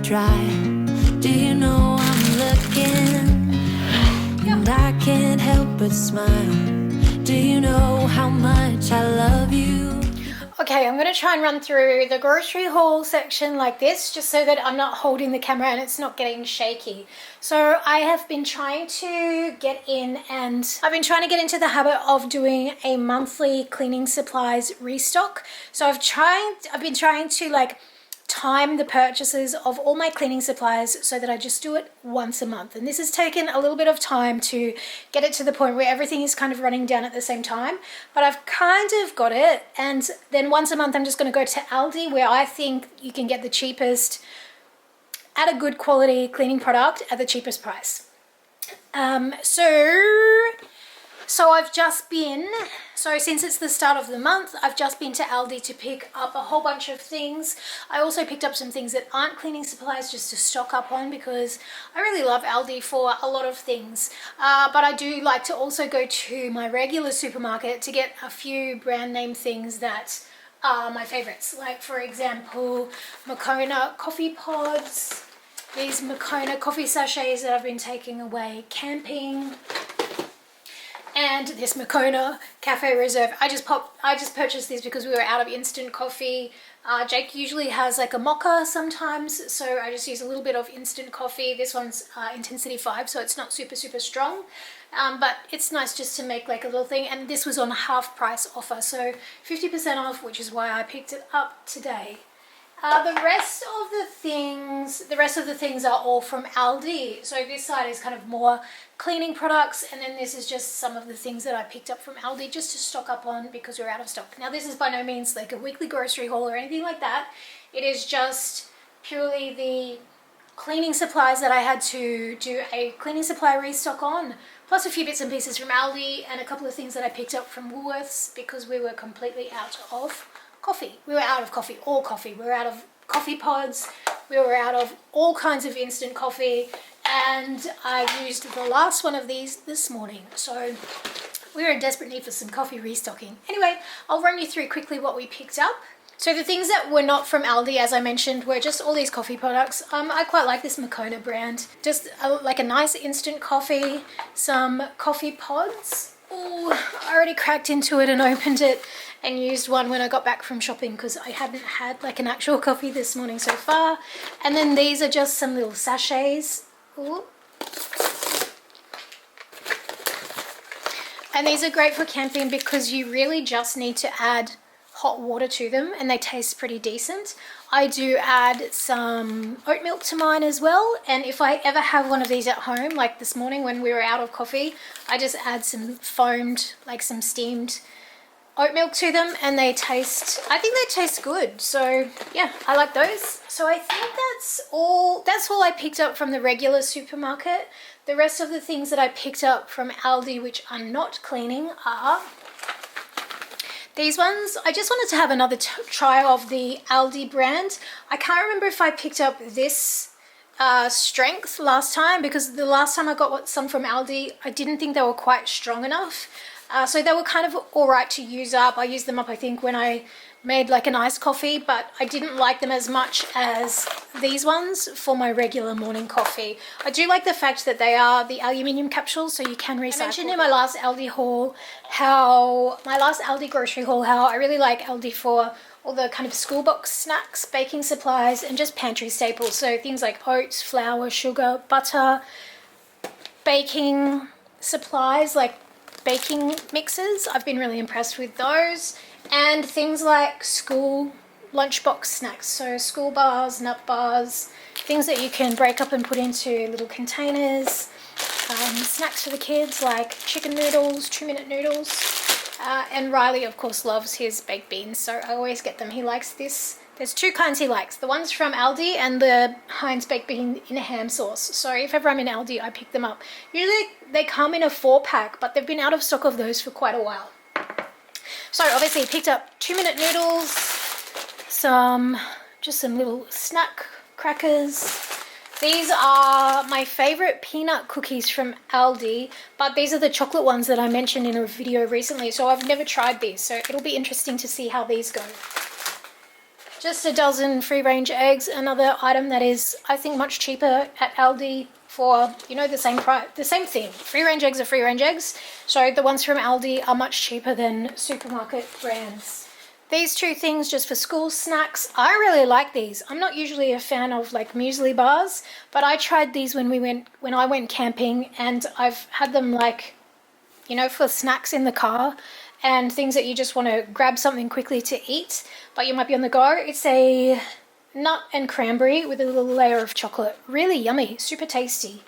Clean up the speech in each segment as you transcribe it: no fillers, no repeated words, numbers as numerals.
dry. Do you know I'm looking? And I can't help but smile. Do you know how much I love you? Okay, I'm going to try and run through the grocery haul section like this, just so that I'm not holding the camera and it's not getting shaky. So I have been trying to get in, and I've been trying to get into the habit of doing a monthly cleaning supplies restock. So I've been trying to like time the purchases of all my cleaning supplies so that I just do it once a month. And this has taken a little bit of time to get it to the point where everything is kind of running down at the same time, but I've kind of got it. And then once a month I'm just going to go to Aldi, where I think you can get the cheapest at a good quality cleaning product at the cheapest price. So I've just been, since it's the start of the month, I've just been to Aldi to pick up a whole bunch of things. I also picked up some things that aren't cleaning supplies just to stock up on, because I really love Aldi for a lot of things. But I do like to also go to my regular supermarket to get a few brand name things that are my favorites. Like, for example, Moccona coffee pods, these Moccona coffee sachets that I've been taking away camping, and this Moccona Cafe Reserve. I just purchased these because we were out of instant coffee. Jake usually has like a mocha sometimes, so I just use a little bit of instant coffee. This one's intensity 5, so it's not super strong, but it's nice just to make like a little thing. And this was on half price offer, so 50% off, which is why I picked it up today. The rest of the things are all from Aldi. So this side is kind of more cleaning products, and then this is just some of the things that I picked up from Aldi just to stock up on because we're out of stock. Now, this is by no means like a weekly grocery haul or anything like that. It is just purely the cleaning supplies that I had to do a cleaning supply restock on, plus a few bits and pieces from Aldi and a couple of things that I picked up from Woolworths because we were completely out of coffee. We were out of coffee, all coffee. We were out of coffee pods. We were out of all kinds of instant coffee, and I used the last one of these this morning. So we were in desperate need for some coffee restocking. Anyway, I'll run you through quickly what we picked up. So the things that were not from Aldi, as I mentioned, were just all these coffee products. I quite like this Moccona brand. Just like a nice instant coffee, some coffee pods. Oh, I already cracked into it and opened it and used one when I got back from shopping because I hadn't had like an actual coffee this morning so far. And then these are just some little sachets. Ooh. And these are great for camping because you really just need to add hot water to them and they taste pretty decent. I do add some oat milk to mine as well, and if I ever have one of these at home, like this morning when we were out of coffee, I just add some foamed, like some steamed oat milk to them, and I think they taste good. So yeah, I like those. So I think that's all I picked up from the regular supermarket. The rest of the things that I picked up from Aldi, which are not cleaning, are these ones. I just wanted to have another try of the Aldi brand. I can't remember if I picked up this strength last time, because the last time I got some from Aldi, I didn't think they were quite strong enough. So they were kind of all right to use up. I used them up, I think, when I made like an iced coffee, but I didn't like them as much as these ones for my regular morning coffee. I do like the fact that they are the aluminium capsules, so you can recycle. I mentioned in my last Aldi haul grocery haul, how I really like Aldi for all the kind of school box snacks, baking supplies, and just pantry staples. So things like oats, flour, sugar, butter, baking supplies like baking mixes. I've been really impressed with those. And things like school lunchbox snacks, so school bars, nut bars, things that you can break up and put into little containers. Snacks for the kids like chicken noodles, 2-minute noodles. And Riley, of course, loves his baked beans, so I always get them. He likes this. There's two kinds he likes, the ones from Aldi and the Heinz baked bean in a ham sauce. So if ever I'm in Aldi, I pick them up. Usually they come in a 4-pack, but they've been out of stock of those for quite a while. So obviously picked up 2-minute noodles, just some little snack crackers. These are my favorite peanut cookies from Aldi, but these are the chocolate ones that I mentioned in a video recently, so I've never tried these, so it'll be interesting to see how these go. Just a dozen free-range eggs, another item that is, I think, much cheaper at Aldi for, you know, the same price, the same thing. Free-range eggs are free-range eggs, so the ones from Aldi are much cheaper than supermarket brands. These two things just for school snacks. I really like these. I'm not usually a fan of like muesli bars, but I tried these when I went camping, and I've had them like, you know, for snacks in the car and things that you just want to grab something quickly to eat, but you might be on the go. It's a nut and cranberry with a little layer of chocolate. Really yummy, super tasty.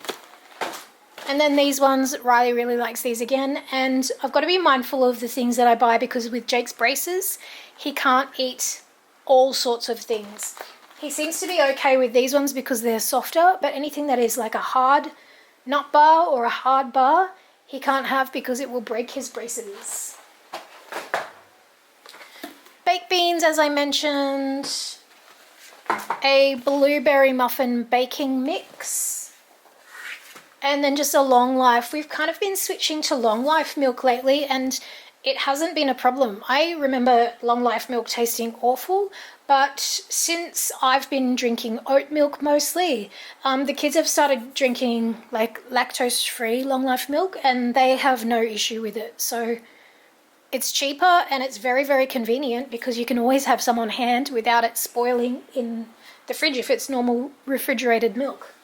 And then these ones, Riley really likes these again, and I've got to be mindful of the things that I buy because with Jake's braces, he can't eat all sorts of things. He seems to be okay with these ones because they're softer, but anything that is like a hard nut bar or a hard bar, he can't have because it will break his braces. Baked beans, as I mentioned, a blueberry muffin baking mix, and then just a long life. We've kind of been switching to long life milk lately, and it hasn't been a problem. I remember long life milk tasting awful, but since I've been drinking oat milk mostly, the kids have started drinking like lactose-free long life milk, and they have no issue with it. So it's cheaper and it's very, very convenient because you can always have some on hand without it spoiling in the fridge if it's normal refrigerated milk.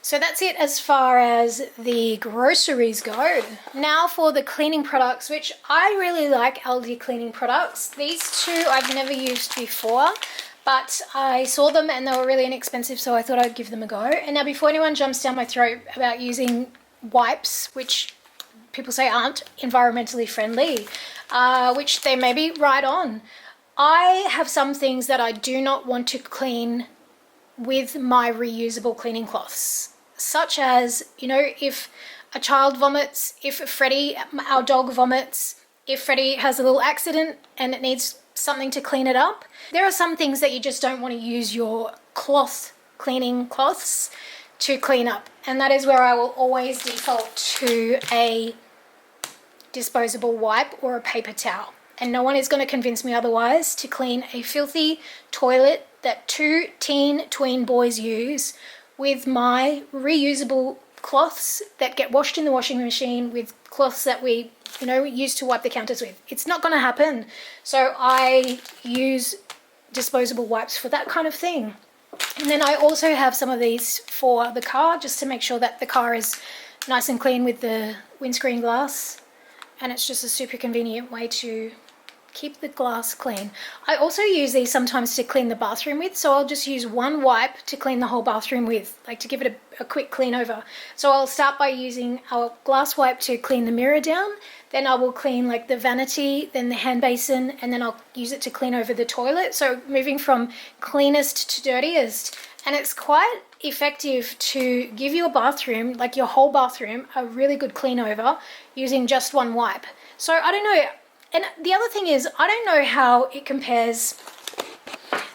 So that's it as far as the groceries go. Now for the cleaning products, which I really like Aldi cleaning products. These two I've never used before, but I saw them and they were really inexpensive, so I thought I'd give them a go. And now before anyone jumps down my throat about using wipes, which people say aren't environmentally friendly, which they may be right on, I have some things that I do not want to clean with my reusable cleaning cloths. Such as, you know, if a child vomits, if Freddie, our dog, vomits, if Freddie has a little accident and it needs something to clean it up. There are some things that you just don't want to use your cleaning cloths to clean up. And that is where I will always default to a disposable wipe or a paper towel. And no one is going to convince me otherwise to clean a filthy toilet that two tween boys use with my reusable cloths that get washed in the washing machine with cloths that we, you know, use to wipe the counters with. It's not going to happen. So I use disposable wipes for that kind of thing. And then I also have some of these for the car, just to make sure that the car is nice and clean with the windscreen glass. And it's just a super convenient way to keep the glass clean. I also use these sometimes to clean the bathroom with, so I'll just use one wipe to clean the whole bathroom with, like to give it a quick clean over. So I'll start by using our glass wipe to clean the mirror down, then I will clean like the vanity, then the hand basin, and then I'll use it to clean over the toilet. So moving from cleanest to dirtiest. And it's quite effective to give your bathroom, like your whole bathroom, a really good clean over using just one wipe. So I don't know. And the other thing is, I don't know how it compares.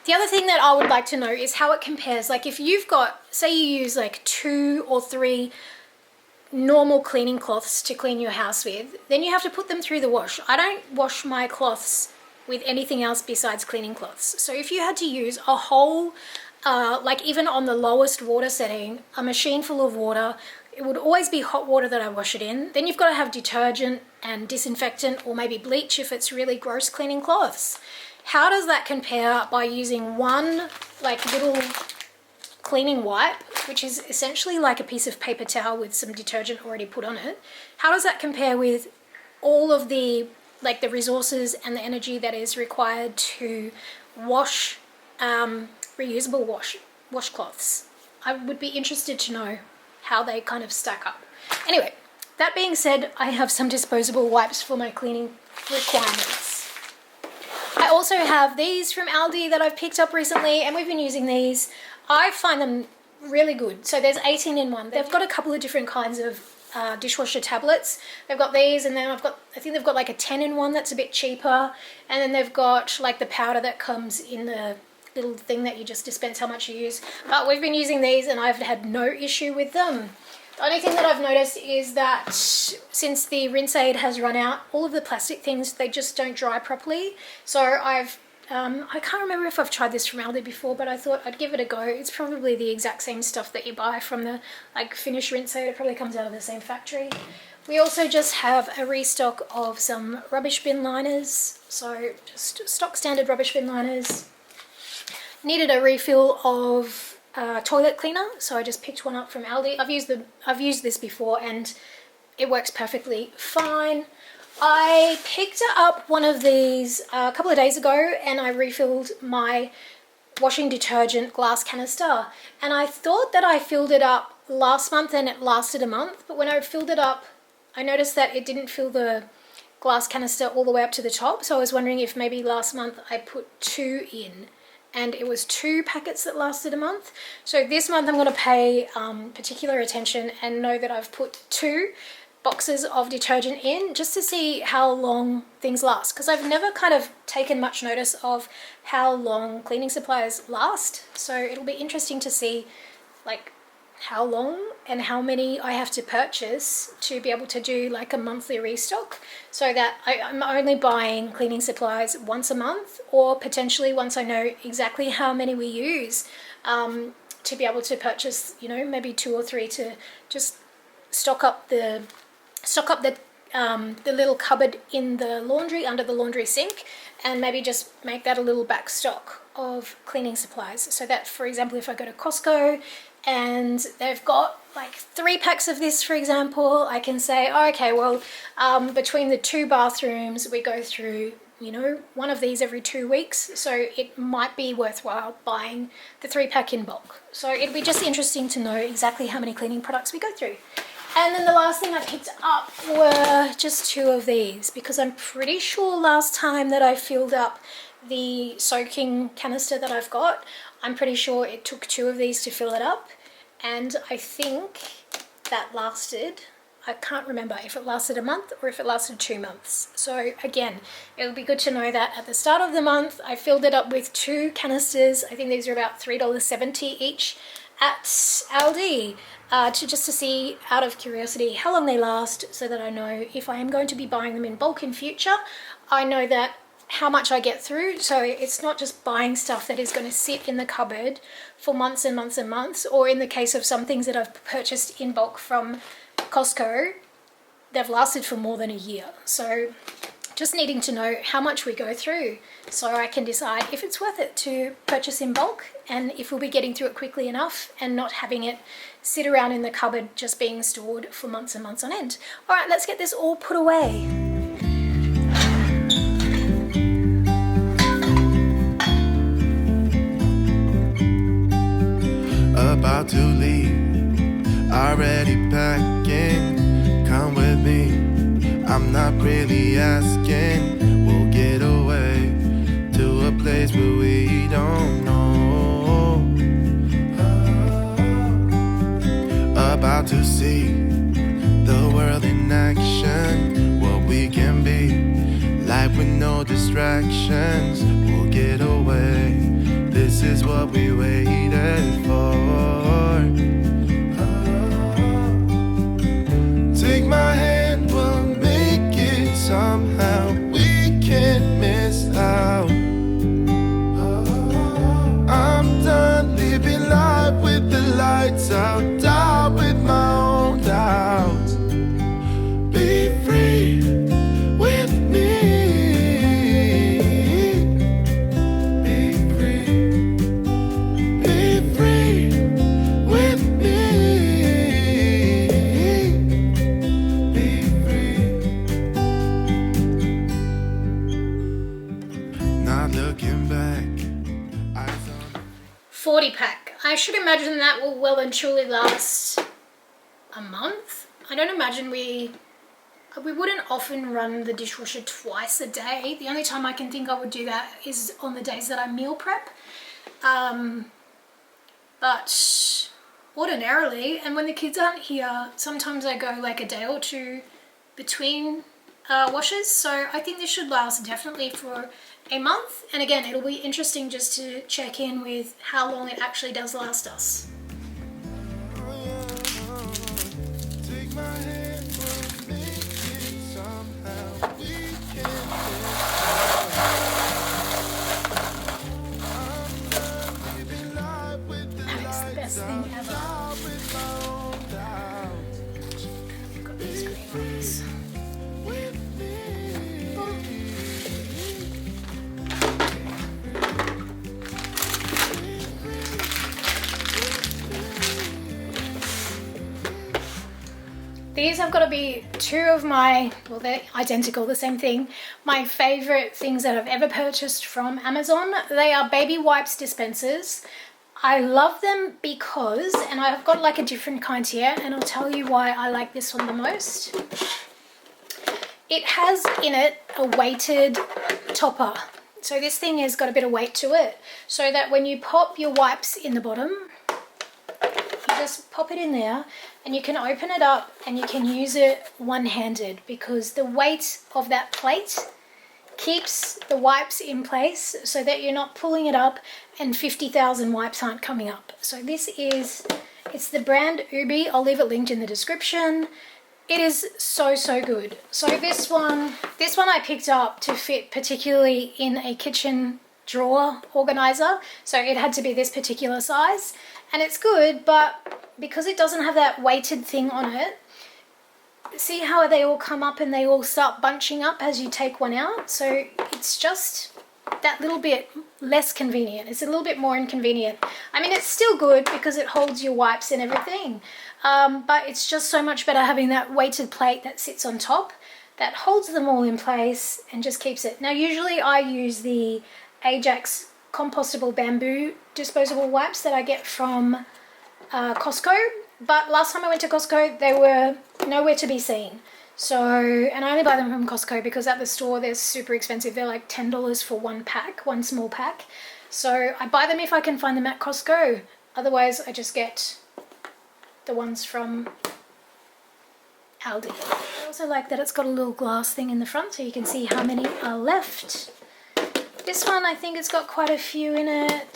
The other thing that I would like to know is how it compares. Like if you've got, say you use like 2 or 3 normal cleaning cloths to clean your house with, then you have to put them through the wash. I don't wash my cloths with anything else besides cleaning cloths. So if you had to use a whole, like even on the lowest water setting, a machine full of water, it would always be hot water that I wash it in. Then you've got to have detergent and disinfectant or maybe bleach if it's really gross cleaning cloths. How does that compare by using one like little cleaning wipe, which is essentially like a piece of paper towel with some detergent already put on it? How does that compare with all of the like the resources and the energy that is required to wash reusable washcloths? I would be interested to know how they kind of stack up. Anyway, that being said, I have some disposable wipes for my cleaning requirements. I also have these from Aldi that I've picked up recently, and we've been using these. I find them really good. So there's 18 in one. They've got a couple of different kinds of dishwasher tablets. They've got these, and then I think they've got like a 10 in one that's a bit cheaper, and then they've got like the powder that comes in the little thing that you just dispense how much you use. But we've been using these and I've had no issue with them. The only thing that I've noticed is that since the rinse aid has run out, all of the plastic things, they just don't dry properly. So I can't remember if I've tried this from Aldi before, but I thought I'd give it a go. It's probably the exact same stuff that you buy from the finished rinse aid. It probably comes out of the same factory. We also just have a restock of some rubbish bin liners. So just stock standard rubbish bin liners. Needed a refill of toilet cleaner, so I just picked one up from Aldi. I've used this before and it works perfectly fine. I picked up one of these a couple of days ago and I refilled my washing detergent glass canister, and I thought that I filled it up last month and it lasted a month, but when I filled it up I noticed that it didn't fill the glass canister all the way up to the top, so I was wondering if maybe last month I put 2 in and it was 2 packets that lasted a month. So this month I'm going to pay particular attention and know that I've put 2 boxes of detergent in just to see how long things last, because I've never kind of taken much notice of how long cleaning supplies last. So it'll be interesting to see like how long and how many I have to purchase to be able to do like a monthly restock, so that I'm only buying cleaning supplies once a month, or potentially once I know exactly how many we use, to be able to purchase, you know, maybe 2 or 3 to just stock up the little cupboard in the laundry under the laundry sink, and maybe just make that a little back stock of cleaning supplies, so that, for example, if I go to Costco and they've got like 3 packs of this, for example, I can say, oh, okay, well, between the 2 bathrooms we go through, you know, one of these every 2 weeks, so it might be worthwhile buying the 3-pack in bulk. So it'll be just interesting to know exactly how many cleaning products we go through. And then the last thing I picked up were just 2 of these, because I'm pretty sure last time that I filled up the soaking canister that I've got, I'm pretty sure it took 2 of these to fill it up, and I think that lasted, I can't remember if it lasted a month or if it lasted 2 months. So again, it'll be good to know that at the start of the month I filled it up with 2 canisters. I think these are about $3.70 each at Aldi, to see, out of curiosity, how long they last, so that I know if I am going to be buying them in bulk in future, I know that how much I get through. So it's not just buying stuff that is going to sit in the cupboard for months and months and months, or in the case of some things that I've purchased in bulk from Costco, they've lasted for more than a year. So just needing to know how much we go through, so I can decide if it's worth it to purchase in bulk, and if we'll be getting through it quickly enough and not having it sit around in the cupboard just being stored for months and months on end. All right, let's get this all put away. About to leave, already packing. Come with me, I'm not really asking. We'll get away to a place where we don't know. About to see the world in action, what we can be, life with no distractions. We'll get away, this is what we waited for. Take my hand, we'll make it somehow. We can't miss out. I'm done living life with the lights out, down with my own doubts. Be free with me. I should imagine that will well and truly last a month. I don't imagine we wouldn't often run the dishwasher twice a day. The only time I can think I would do that is on the days that I meal prep. But ordinarily, and when the kids aren't here, sometimes I go like a day or 2 between washes. So I think this should last definitely for a month. And again, it'll be interesting just to check in with how long it actually does last us. best thing ever. Got these green ones. These have got to be two of my, well, they're identical, the same thing, my favorite things that I've ever purchased from Amazon. They are baby wipes dispensers. I love them because, and I've got like a different kind here, and I'll tell you why I like this one the most. It has in it a weighted topper. So this thing has got a bit of weight to it, so that when you pop your wipes in the bottom, you just pop it in there and you can open it up and you can use it one-handed, because the weight of that plate keeps the wipes in place so that you're not pulling it up and 50,000 wipes aren't coming up. So this is, it's the brand Ubi. I'll leave it linked in the description. It is so good. So this one I picked up to fit particularly in a kitchen drawer organizer, so it had to be this particular size, and it's good, but because it doesn't have that weighted thing on it, see how they all come up and they all start bunching up as you take one out? So it's just that little bit less convenient. It's a little bit more inconvenient. I mean, it's still good because it holds your wipes and everything, but it's just so much better having that weighted plate that sits on top that holds them all in place and just keeps it. Now usually I use the Ajax compostable bamboo disposable wipes that I get from Costco, but last time I went to Costco they were nowhere to be seen. So, and I only buy them from Costco because at the store they're super expensive. They're like $10 for one pack, one small pack. So I buy them if I can find them at Costco. Otherwise I just get the ones from Aldi. I also like that it's got a little glass thing in the front so you can see how many are left. This one, I think it's got quite a few in it.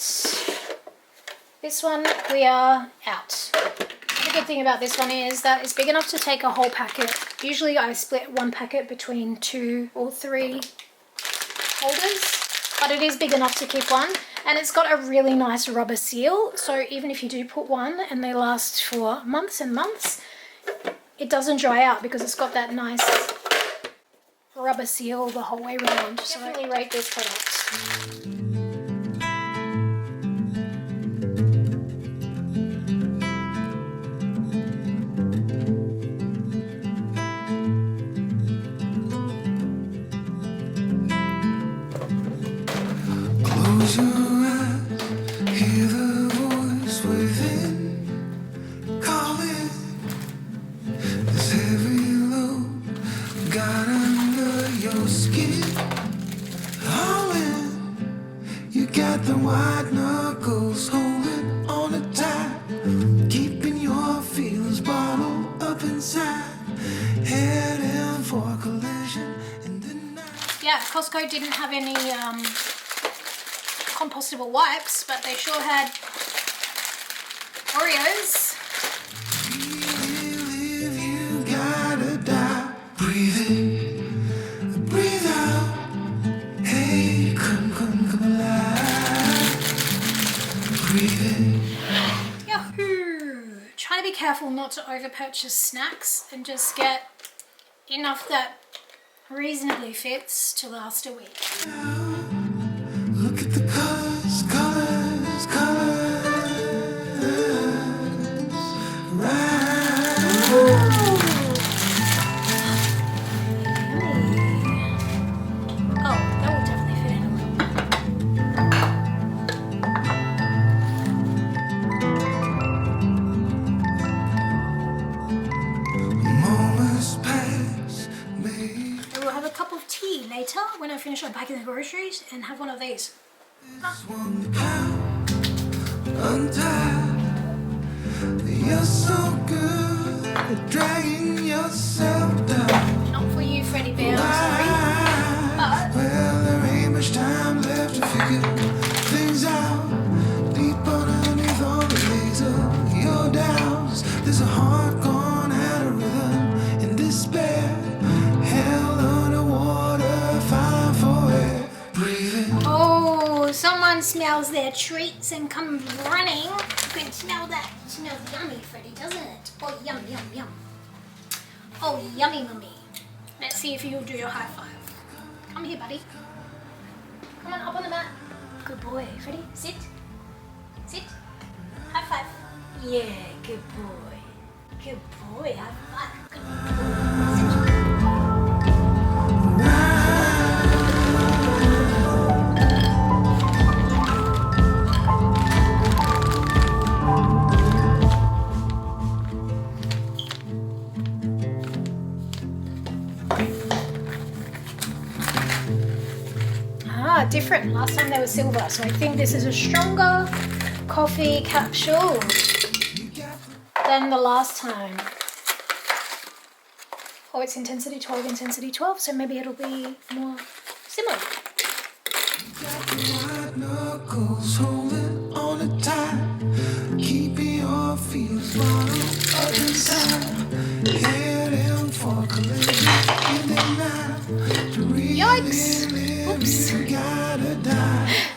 This one, we are out. The good thing about this one is that it's big enough to take a whole packet. Usually I split one packet between 2 or 3 holders, but it is big enough to keep one. And it's got a really nice rubber seal, so even if you do put one and they last for months and months, it doesn't dry out because it's got that nice rubber seal the whole way around. So I really rate this product. Close your eyes, hear the voice within, calling. This heavy load got under your skin. You got the white knuckles holding on it tight, keeping your feelings bottled up inside, heading for a collision in the night. Yeah, Costco didn't have any compostable wipes, but they sure had Oreos. If you gotta die, breathe in, breathe out. Hey, come alive. Breathe in. Yahoo! Try to be careful not to over purchase snacks and just get enough that reasonably fits to last a week. Look at the colors, colors, colors. Right. Oh, that will definitely fit in a little Moments pass, maybe. We'll have a cup of tea later when I finish unpacking the groceries and have one of these. One pound untied. You're so good at dragging yourself down. Not for you, Freddie Bear, I'm sorry. But Well, there ain't much time left to figure things out. Deep underneath all the laser, your doubts. There's a heart gone out of rhythm in despair. Hell underwater, fine for air. Breathing. oh, someone smells their treats and comes running. You can Smell that. It smells yummy, Freddie, doesn't it? Oh, yum, yum, yum. Oh, yummy, mummy. Let's see if you'll do your high five. Come here, buddy. Come on, up on the mat. Good boy. Freddie, sit. Sit. High five. Yeah, good boy. Good boy. High five. Good boy. Sit. Different. Last time they were silver, so I think this is a stronger coffee capsule than the last time. Oh, it's intensity 12, intensity 12, so maybe it'll be more similar. Knuckles holding on it tight, keeping your feet bottom up inside, heading for collision in the night. Yikes! Oops. You gotta die.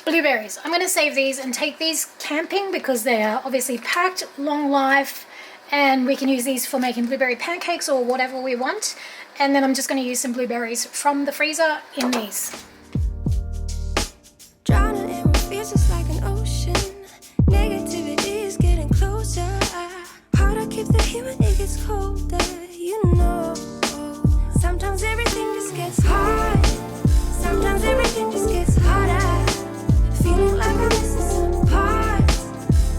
Blueberries. I'm going to save these and take these camping because they're obviously packed, long life, and we can use these for making blueberry pancakes or whatever we want. And then I'm just going to use some blueberries from the freezer in these. Drowning in what feels just like an ocean. Negativity is getting closer. Hard to keep the heat when it gets colder. You know, sometimes everything just gets hard. Sometimes everything just gets harder. Feeling like I'm missing some parts.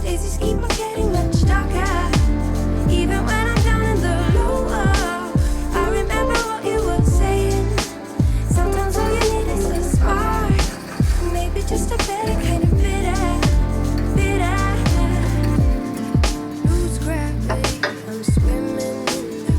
Days just keep on getting much darker. Even when I'm down in the lower, I remember what you were saying. Sometimes all you need is a spark. Maybe just a better kind of bitter. Lose gravity, I'm swimming in the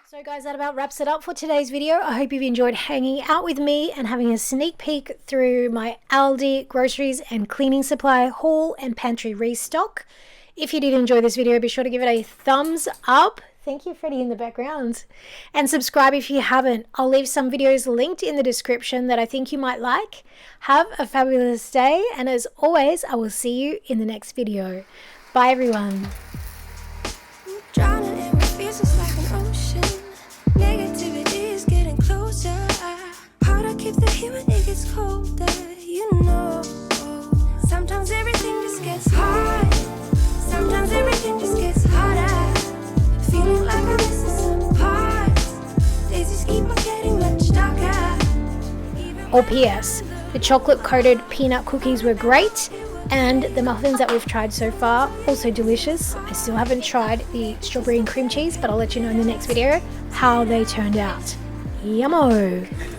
So guys, that about wraps it up for today's video. I hope you've enjoyed hanging out with me and having a sneak peek through my Aldi groceries and cleaning supply haul and pantry restock. If you did enjoy this video, be sure to give it a thumbs up. Thank you, Freddie, in the background. And subscribe if you haven't. I'll leave some videos linked in the description that I think you might like. Have a fabulous day, and as always, I will see you in the next video. Bye, everyone. Drowning in my fears, it's like an ocean. Negativity is getting closer. Hard to keep the heat when it gets colder. You know, sometimes everything just gets hard. Sometimes everything just gets harder. Feeling like I'm missing some parts. Days just keep on getting much darker. Or P.S. The chocolate-coated peanut cookies were great, and the muffins that we've tried so far, also delicious. I still haven't tried the strawberry and cream cheese, but I'll let you know in the next video how they turned out. Yummo!